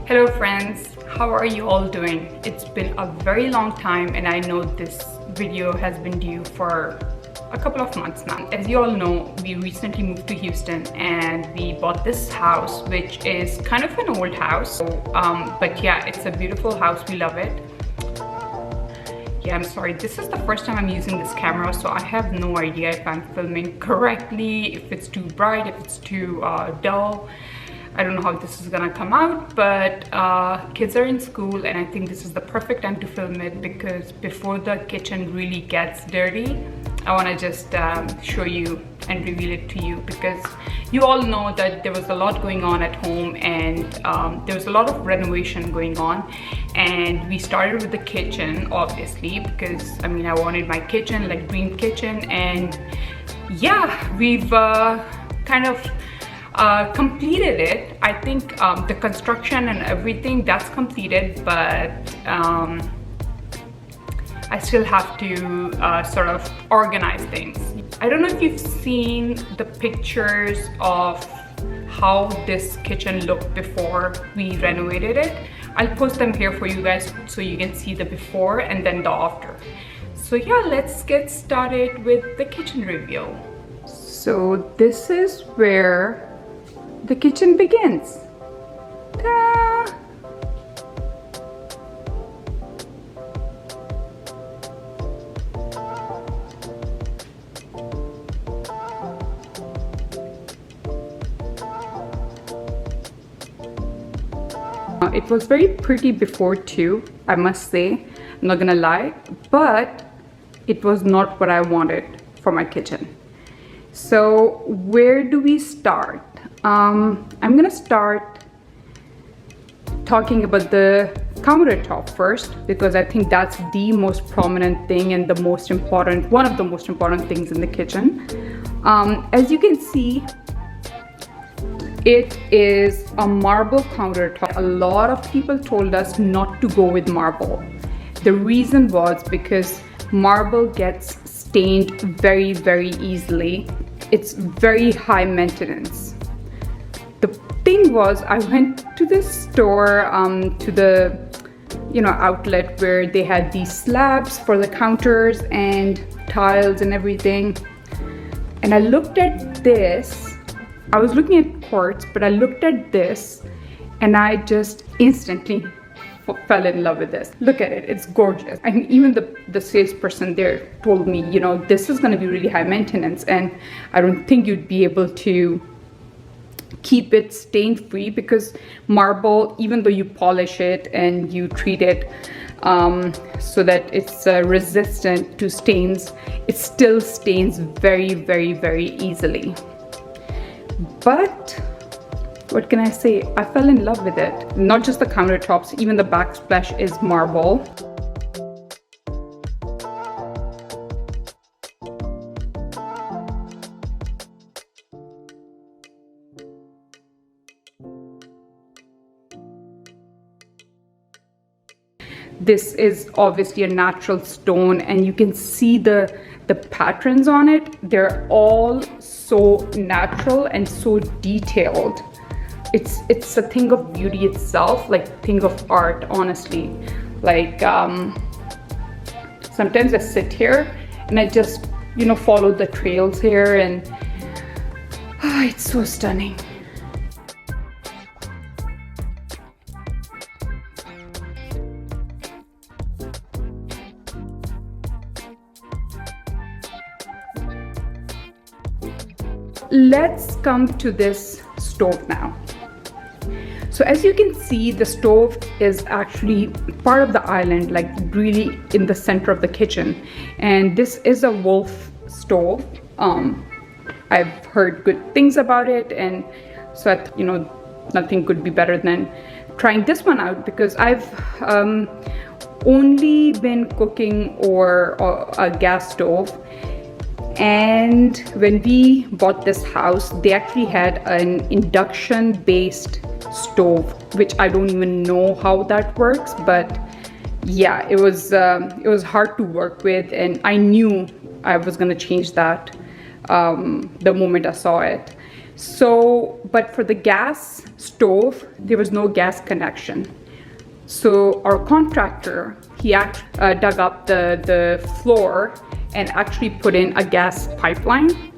Hello friends, how are you all doing? It's been a very long time and I know this video has been due for a couple of months now. As you all know, we recently moved to Houston and we bought this house, which is kind of an old house. But yeah, it's a beautiful house. We love it. Yeah, I'm sorry. This is the first time I'm using this camera, so I have no idea if I'm filming correctly, if it's too bright, if it's too dull. I don't know how this is gonna come out, but kids are in school and I think this is the perfect time to film it because before the kitchen really gets dirty, I want to just show you and reveal it to you because you all know that there was a lot going on at home and there was a lot of renovation going on, and we started with the kitchen obviously because I mean I wanted my kitchen like dream kitchen, and yeah, we've kind of completed it. I think the construction and everything that's completed, but I still have to sort of organize things. I don't know if you've seen the pictures of how this kitchen looked before we renovated it. I'll post them here for you guys so you can see the before and then the after. So yeah, let's get started with the kitchen review. So this is where the kitchen begins. Ta-da! It was very pretty before too, I must say, I'm not gonna lie, but it was not what I wanted for my kitchen. So where do we start? I'm gonna start talking about the countertop first because I think that's the most prominent thing and the most important, one of the most important things in the kitchen. As you can see, it is a marble countertop. A lot of people told us not to go with marble. The reason was because marble gets stained very, very easily. It's very high maintenance. The thing was, I went to the store, to the outlet where they had these slabs for the counters and tiles and everything. And I looked at this. I was looking at quartz, but I looked at this and I just instantly fell in love with this. Look at it, it's gorgeous. I mean, even the salesperson there told me, this is gonna be really high maintenance and I don't think you'd be able to keep it stain free because marble, even though you polish it and you treat it so that it's resistant to stains, it still stains very, very, very easily. But what can I say? I fell in love with it. Not just the countertops, even the backsplash is marble. This is obviously a natural stone and you can see the patterns on it. They're all so natural and so detailed. It's a thing of beauty itself, like thing of art, honestly. Like sometimes I sit here and I just follow the trails here and it's so stunning. Let's come to this stove now. So as you can see, the stove is actually part of the island, like really in the center of the kitchen. And this is a Wolf stove. I've heard good things about it, and so nothing could be better than trying this one out because I've only been cooking or a gas stove. And when we bought this house, they actually had an induction based stove, which I don't even know how that works, but yeah, it was hard to work with, and I knew I was gonna change that the moment I saw it. So, but for the gas stove, there was no gas connection. So our contractor, he dug up the floor and actually put in a gas pipeline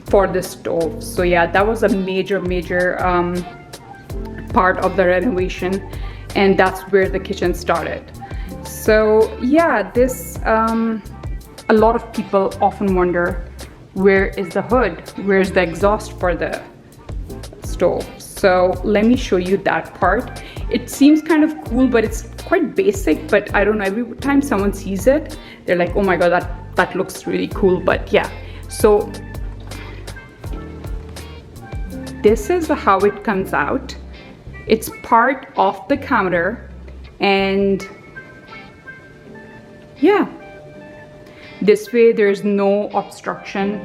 for the stove. So yeah, that was a major part of the renovation, and that's where the kitchen started. So yeah, this a lot of people often wonder, where is the hood? Where's the exhaust for the stove? So let me show you that part. It seems kind of cool, but it's quite basic. But I don't know, every time someone sees it, they're like, oh my god, that looks really cool. But yeah, so this is how it comes out. It's part of the counter, and yeah, this way there's no obstruction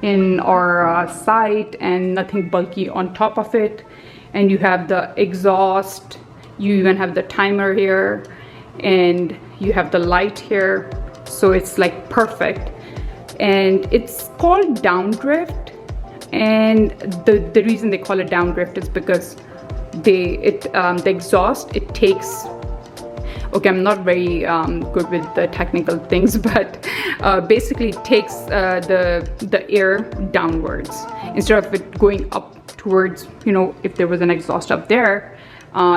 in our site and nothing bulky on top of it. And you have the exhaust, you even have the timer here, and you have the light here. So it's like perfect. And it's called downdrift, and the reason they call it downdrift is because the exhaust, it takes, okay, I'm not very good with the technical things, but basically it takes the air downwards instead of it going up towards, you know, if there was an exhaust up there,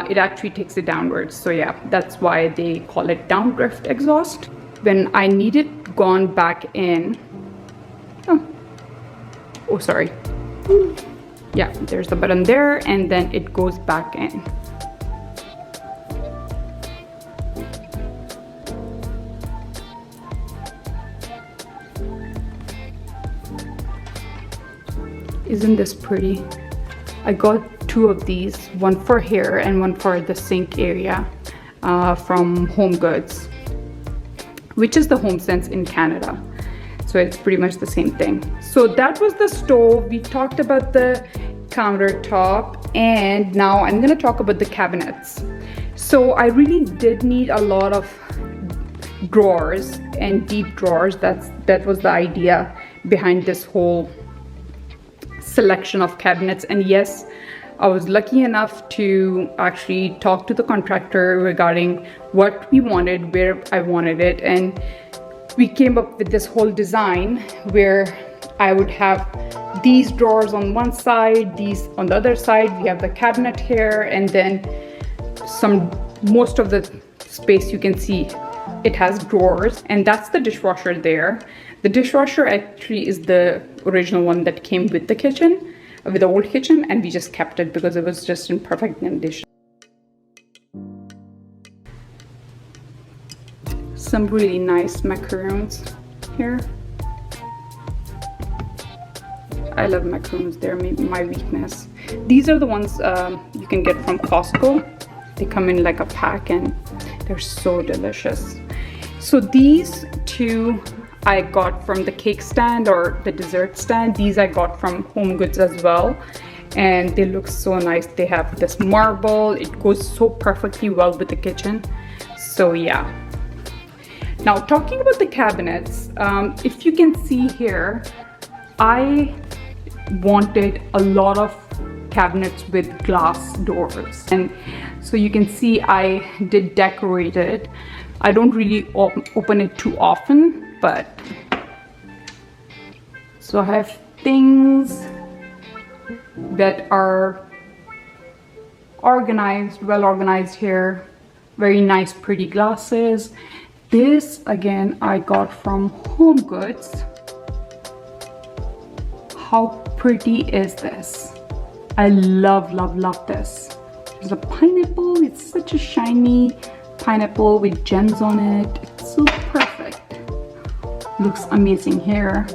it actually takes it downwards. So yeah, that's why they call it downdrift exhaust. When I need it gone back in, oh sorry, yeah, there's the button there, and then it goes back in. Isn't this pretty? I got two of these, one for here and one for the sink area, from Home Goods, which is the HomeSense in Canada. So it's pretty much the same thing. So that was the stove. We talked about the countertop, and now I'm gonna talk about the cabinets. So I really did need a lot of drawers and deep drawers. That was the idea behind this whole selection of cabinets. And yes, I was lucky enough to actually talk to the contractor regarding what we wanted, where I wanted it, and we came up with this whole design where I would have these drawers on one side, these on the other side. We have the cabinet here, and then most of the space you can see it has drawers, and that's the dishwasher there. The dishwasher actually is the original one that came with the kitchen, with the old kitchen, and we just kept it because it was just in perfect condition. Some really nice macaroons here. I love macaroons, they're my weakness. These are the ones you can get from Costco. They come in like a pack and they're so delicious. So these two I got from the cake stand or the dessert stand. These I got from Home Goods as well, and they look so nice. They have this marble, it goes so perfectly well with the kitchen. So yeah. Now talking about the cabinets, if you can see here, I wanted a lot of cabinets with glass doors, and so you can see I did decorate it. I don't really open it too often, but so I have things that are organized, well organized here. Very nice pretty glasses. This again I got from Home Goods. How pretty is this? I love this. There's a pineapple. It's such a shiny pineapple with gems on it. It's so perfect. Looks amazing here.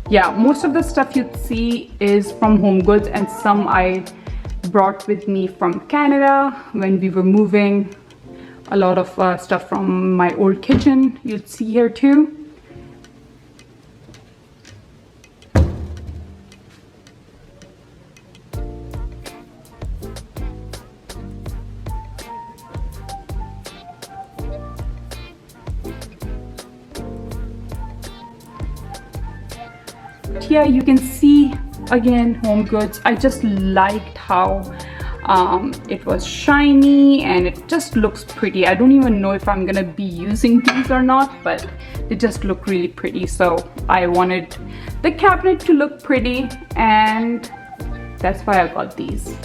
Yeah, most of the stuff you'd see is from Home Goods, and some I brought with me from Canada when we were moving. A lot of stuff from my old kitchen you'd see here too. Here you can see again, Home Goods. I just liked how it was shiny and it just looks pretty. I don't even know if I'm gonna be using these or not, but they just look really pretty. So I wanted the cabinet to look pretty, and that's why I got these.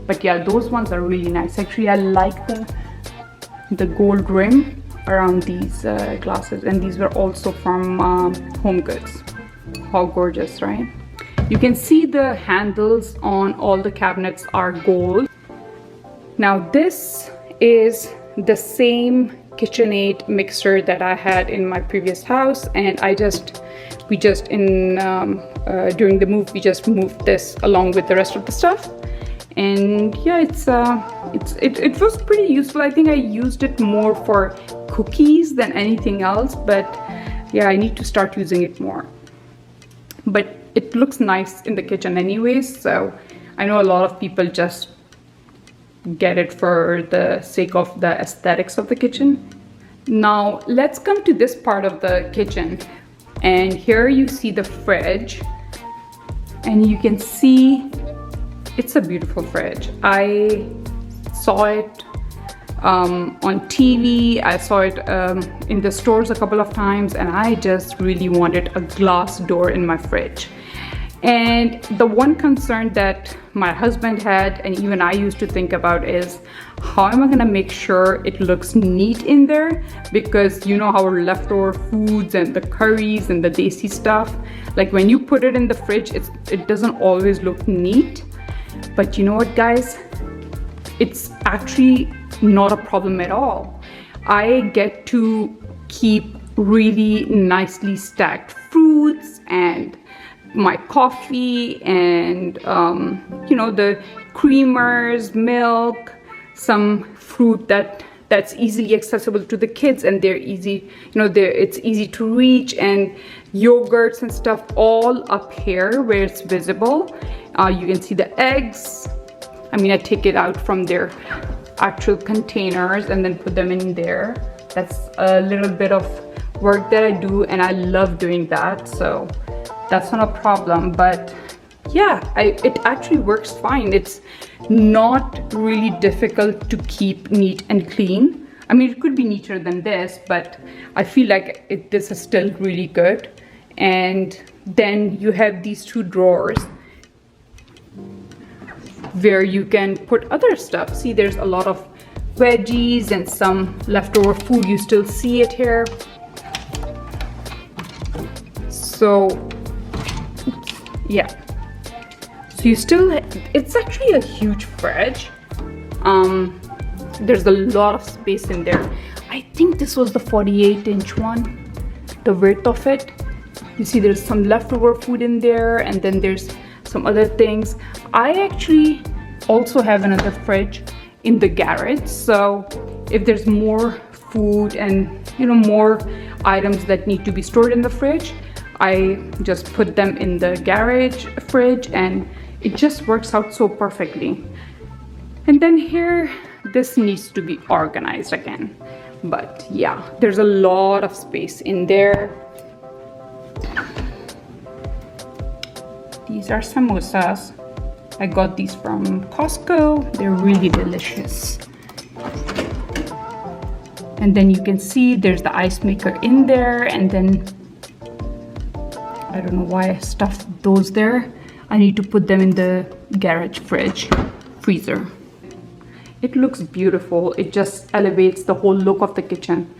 But yeah, those ones are really nice. Actually, I like the gold rim around these glasses, and these were also from Home Goods. How gorgeous, right? You can see the handles on all the cabinets are gold. Now this is the same KitchenAid mixer that I had in my previous house, and during the move we just moved this along with the rest of the stuff. And yeah, it was pretty useful. I think I used it more for cookies than anything else, but yeah, I need to start using it more. But it looks nice in the kitchen anyways, so I know a lot of people just get it for the sake of the aesthetics of the kitchen. Now let's come to this part of the kitchen, and here you see the fridge, and you can see it's a beautiful fridge. I saw it on TV, I saw it in the stores a couple of times, and I just really wanted a glass door in my fridge. And the one concern that my husband had, and even I used to think about, is how am I gonna make sure it looks neat in there? Because you know how our leftover foods and the curries and the desi stuff, like when you put it in the fridge, it doesn't always look neat. But you know what, guys? It's actually not a problem at all. I get to keep really nicely stacked fruits and my coffee and you know, the creamers, milk, some fruit that's easily accessible to the kids, and they're easy, you know, it's easy to reach, and yogurts and stuff all up here where it's visible. You can see the eggs. I mean, I take it out from their actual containers and then put them in there. That's a little bit of work that I do, and I love doing that, so that's not a problem. But yeah, it actually works fine. It's not really difficult to keep neat and clean. I mean, it could be neater than this, but I feel like this is still really good. And then you have these two drawers where you can put other stuff. See, there's a lot of veggies and some leftover food. You still see it here. So yeah, so you still, it's actually a huge fridge. There's a lot of space in there. I think this was the 48-inch one, the width of it. You see there's some leftover food in there, and then there's some other things. I actually also have another fridge in the garage, so if there's more food and, you know, more items that need to be stored in the fridge, I just put them in the garage fridge, and it just works out so perfectly. And then here, this needs to be organized again, but yeah, there's a lot of space in there. These are samosas. I got these from Costco. They're really delicious. And then you can see there's the ice maker in there, and then I don't know why I stuffed those there. I need to put them in the garage freezer. It looks beautiful. It just elevates the whole look of the kitchen.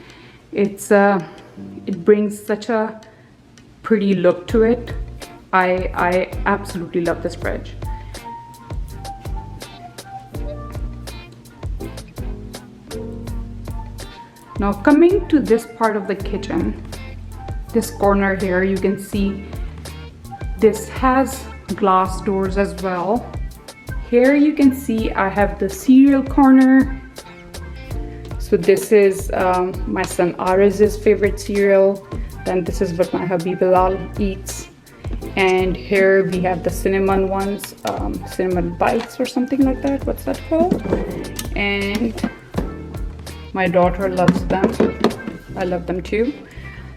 It brings such a pretty look to it. I absolutely love this fridge. Now coming to this part of the kitchen, this corner here, you can see this has glass doors as well. Here you can see I have the cereal corner. So this is my son Ariz's favorite cereal. Then this is what my hubby Bilal eats. And here we have the cinnamon ones, cinnamon bites or something like that. What's that called? And my daughter loves them. I love them too.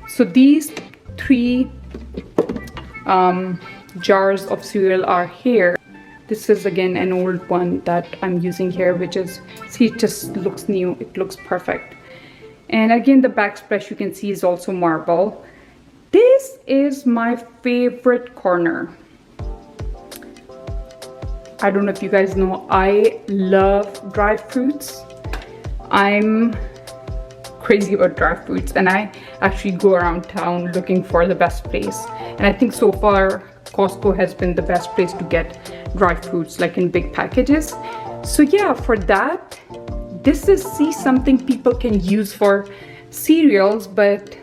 So these three jars of cereal are here. This is again an old one that I'm using here, which is, see, it just looks new. It looks perfect. And again, the backsplash you can see is also marble. This is my favorite corner. I don't know if you guys know, I love dried fruits. I'm crazy about dried fruits, and I actually go around town looking for the best place. And I think so far Costco has been the best place to get dried fruits, like in big packages. So yeah, for that, this is, see, something people can use for cereals, but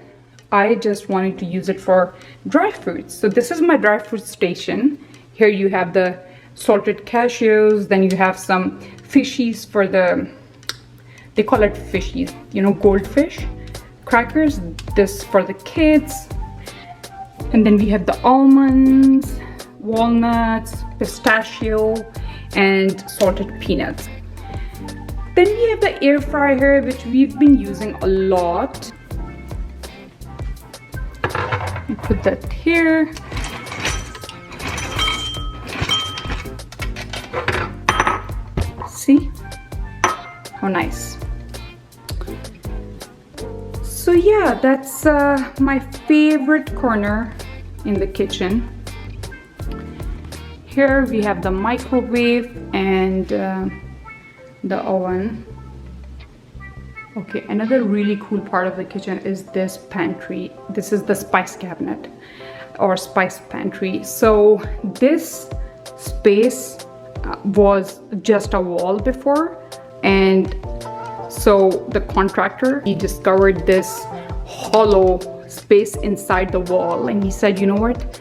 I just wanted to use it for dry fruits. So this is my dry fruit station. Here you have the salted cashews, then you have some fishies for the, they call it fishies, you know, goldfish crackers, this for the kids. And then we have the almonds, walnuts, pistachio, and salted peanuts. Then we have the air fryer, which we've been using a lot. We put that here. See how nice. So yeah, that's my favorite corner in the kitchen. Here we have the microwave and the oven. Okay, another really cool part of the kitchen is this pantry. This is the spice cabinet or spice pantry. So this space was just a wall before, and so the contractor, he discovered this hollow space inside the wall, and he said, you know what,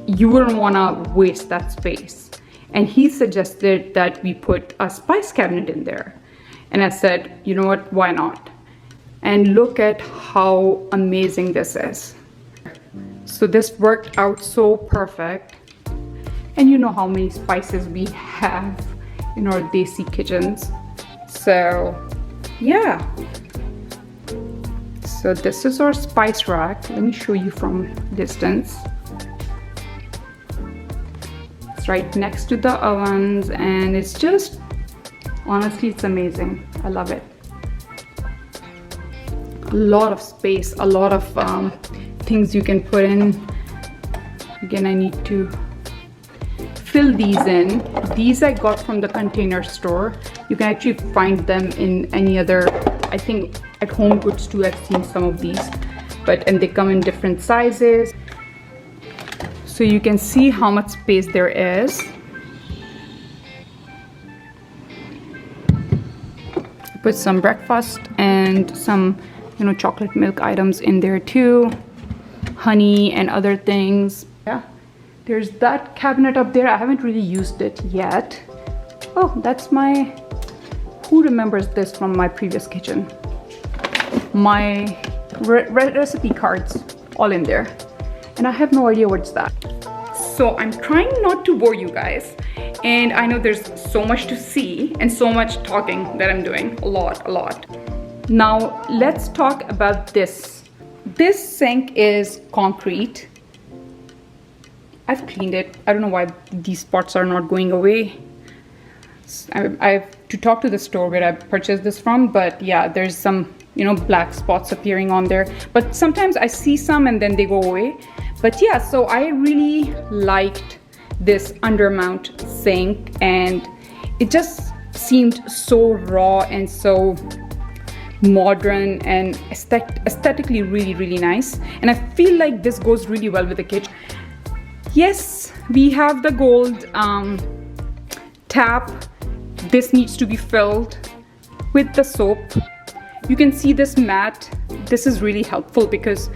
you wouldn't want to waste that space, and he suggested that we put a spice cabinet in there. And I said, you know what, why not? And look at how amazing this is. So this worked out so perfect. And you know how many spices we have in our desi kitchens. So yeah. So this is our spice rack. Let me show you from distance. It's right next to the ovens, and it's just, honestly, it's amazing. I love it. A lot of space, a lot of things you can put in. Again, I need to fill these in. These I got from the Container Store. You can actually find them in any other, I think at Home Goods too, I've seen some of these. And they come in different sizes. So you can see how much space there is. Put some breakfast and some, you know, chocolate milk items in there too, honey and other things. Yeah, there's that cabinet up there. I haven't really used it yet. Oh, that's my, who remembers this from my previous kitchen? My recipe cards, all in there, and I have no idea what's that. So I'm trying not to bore you guys, and I know there's so much to see and so much talking that I'm doing, a lot. Now let's talk about this. This sink is concrete. I've cleaned it. I don't know why these spots are not going away. I have to talk to the store where I purchased this from, but yeah, there's some, you know, black spots appearing on there, but sometimes I see some and then they go away. But yeah, so I really liked this undermount sink, and it just seemed so raw and so modern and aesthetically really nice, and I feel like this goes really well with the kitchen. Yes, we have the gold tap. This needs to be filled with the soap. You can see this mat. This is really helpful because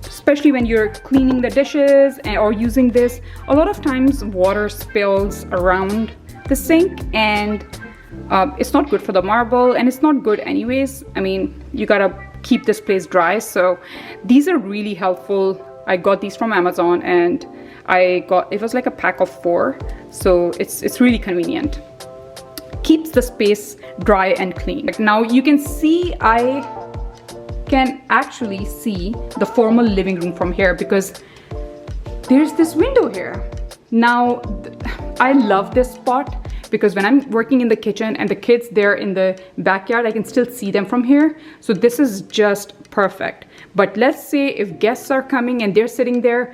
especially when you're cleaning the dishes or using this, a lot of times water spills around the sink, and it's not good for the marble, and it's not good anyways. I mean, you gotta keep this place dry. So these are really helpful. I got these from Amazon, and it was like a pack of 4, so it's really convenient. Keeps the space dry and clean. Now you can see, I can actually see the formal living room from here, because there's this window here. Now, I love this spot because when I'm working in the kitchen and the kids there in the backyard, I can still see them from here. So this is just perfect. But let's say if guests are coming and they're sitting there,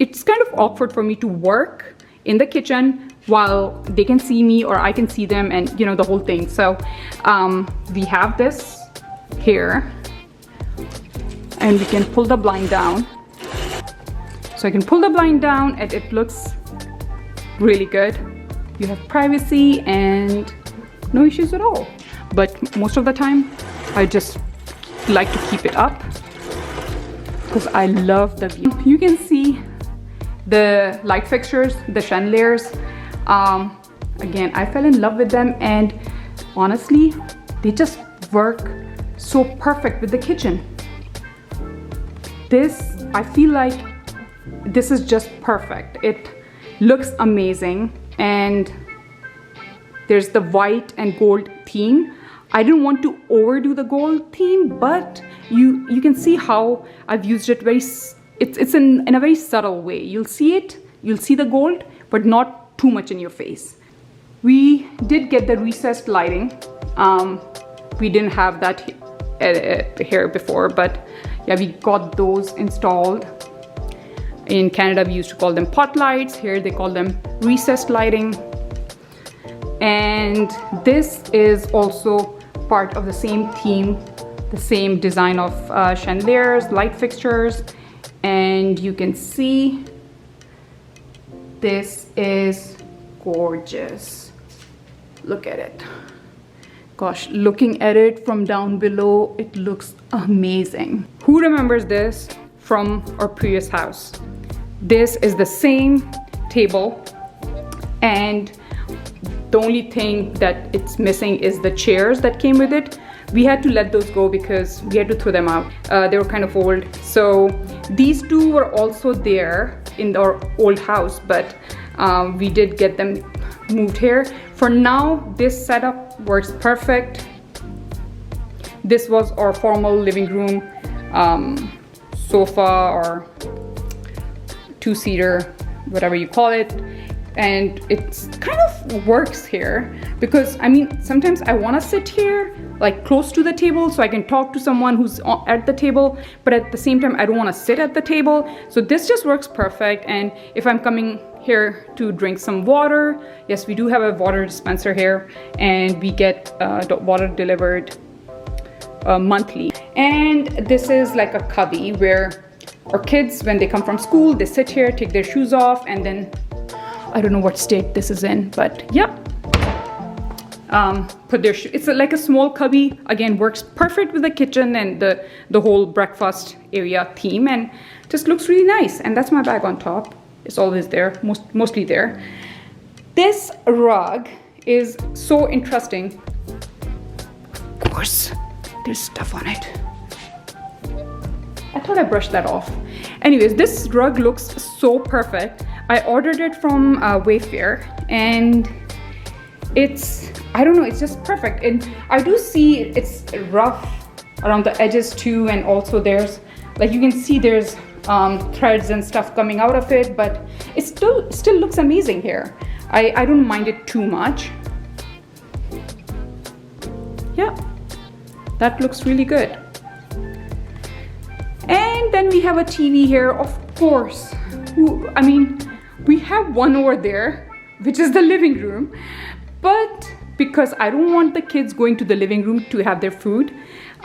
it's kind of awkward for me to work in the kitchen while they can see me or I can see them, and you know, the whole thing. So we have this here, and we can pull the blind down. So I can pull the blind down and it looks really good. You have privacy and no issues at all. But most of the time, I just like to keep it up because I love the view. You can see the light fixtures, the chandeliers. Again, I fell in love with them, and honestly, they just work so perfect with the kitchen. This, I feel like this is just perfect. It looks amazing, and there's the white and gold theme. I didn't want to overdo the gold theme, but you can see how I've used it very, it's in a very subtle way. You'll see it, you'll see the gold, but not too much in your face. We did get the recessed lighting. We didn't have that here before, but yeah, we got those installed. In Canada, we used to call them pot lights. Here they call them recessed lighting. And this is also part of the same theme, the same design of chandeliers, light fixtures. And you can see this is gorgeous. Look at it. Gosh, looking at it from down below, it looks amazing. Who remembers this from our previous house? This is the same table, and the only thing that it's missing is the chairs that came with it. We had to let those go because we had to throw them out. They were kind of old. So these two were also there in our old house, but we did get them moved here. For now, this setup works perfect. This was our formal living room sofa or two-seater, whatever you call it. And it's kind of works here because I mean, sometimes I want to sit here like close to the table so I can talk to someone who's at the table, but at the same time I don't want to sit at the table. So this just works perfect. And if I'm coming here to drink some water, yes, we do have a water dispenser here, and we get water delivered monthly. And this is like a cubby where our kids, when they come from school, they sit here, take their shoes off, and then I don't know what state this is in, but yeah, put their shoes. It's like a small cubby. Again, works perfect with the kitchen and the whole breakfast area theme, and just looks really nice. And that's my bag on top. It's always there, mostly there. This rug is so interesting. Of course, there's stuff on it. I thought I brushed that off. Anyways, this rug looks so perfect. I ordered it from Wayfair, and it's, I don't know, it's just perfect. And I do see it's rough around the edges too, and also there's, like you can see there's threads and stuff coming out of it, but it still looks amazing here. I don't mind it too much. Yeah, that looks really good. And then we have a TV here, of course. I mean, we have one over there, which is the living room, but because I don't want the kids going to the living room to have their food,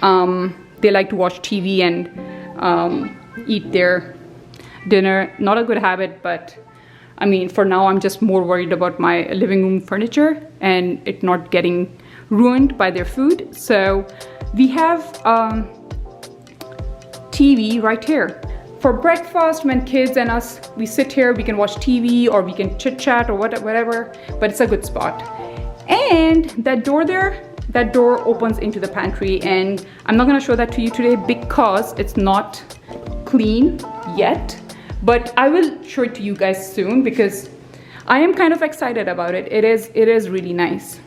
they like to watch TV and eat their dinner. Not a good habit, but I mean, for now, I'm just more worried about my living room furniture and it not getting ruined by their food. So we have TV right here. For breakfast, when kids and us, we sit here, we can watch TV or we can chit chat or whatever, but it's a good spot. And that door there, that door opens into the pantry, and I'm not gonna show that to you today because it's not clean yet, but I will show it to you guys soon because I am kind of excited about it. It is really nice.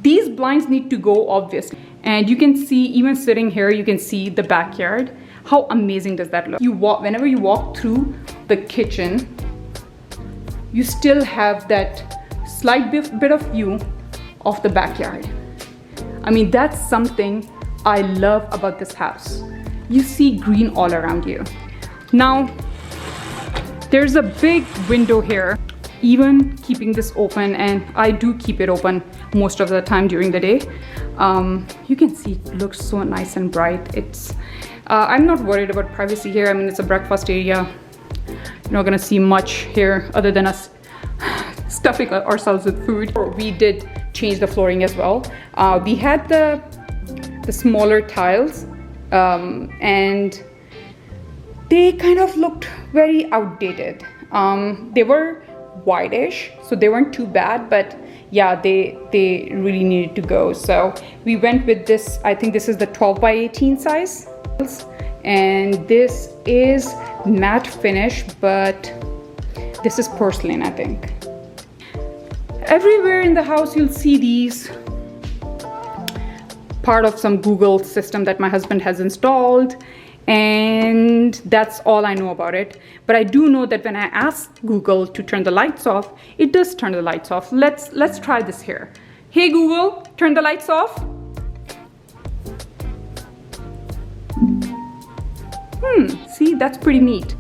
These blinds need to go, obviously, and you can see, even sitting here, you can see the backyard. How amazing does that look? Whenever you walk through the kitchen, you still have that slight bit of view of the backyard. I mean, that's something I love about this house. You see green all around you. Now, there's a big window here, even keeping this open, and I do keep it open most of the time during the day. You can see it looks so nice and bright. I'm not worried about privacy here. I mean, it's a breakfast area. You're not gonna see much here other than us stuffing ourselves with food. We did change the flooring as well. We had the smaller tiles, and they kind of looked very outdated. They were whitish, so they weren't too bad, but yeah, they really needed to go. So we went with this. I think this is the 12 by 18 size, and this is matte finish, but this is porcelain, I think. Everywhere in the house you'll see these, part of some Google system that my husband has installed, and that's all I know about it. But I do know that when I ask Google to turn the lights off, it does turn the lights off. Let's try this here. Hey Google, turn the lights off. See, that's pretty neat.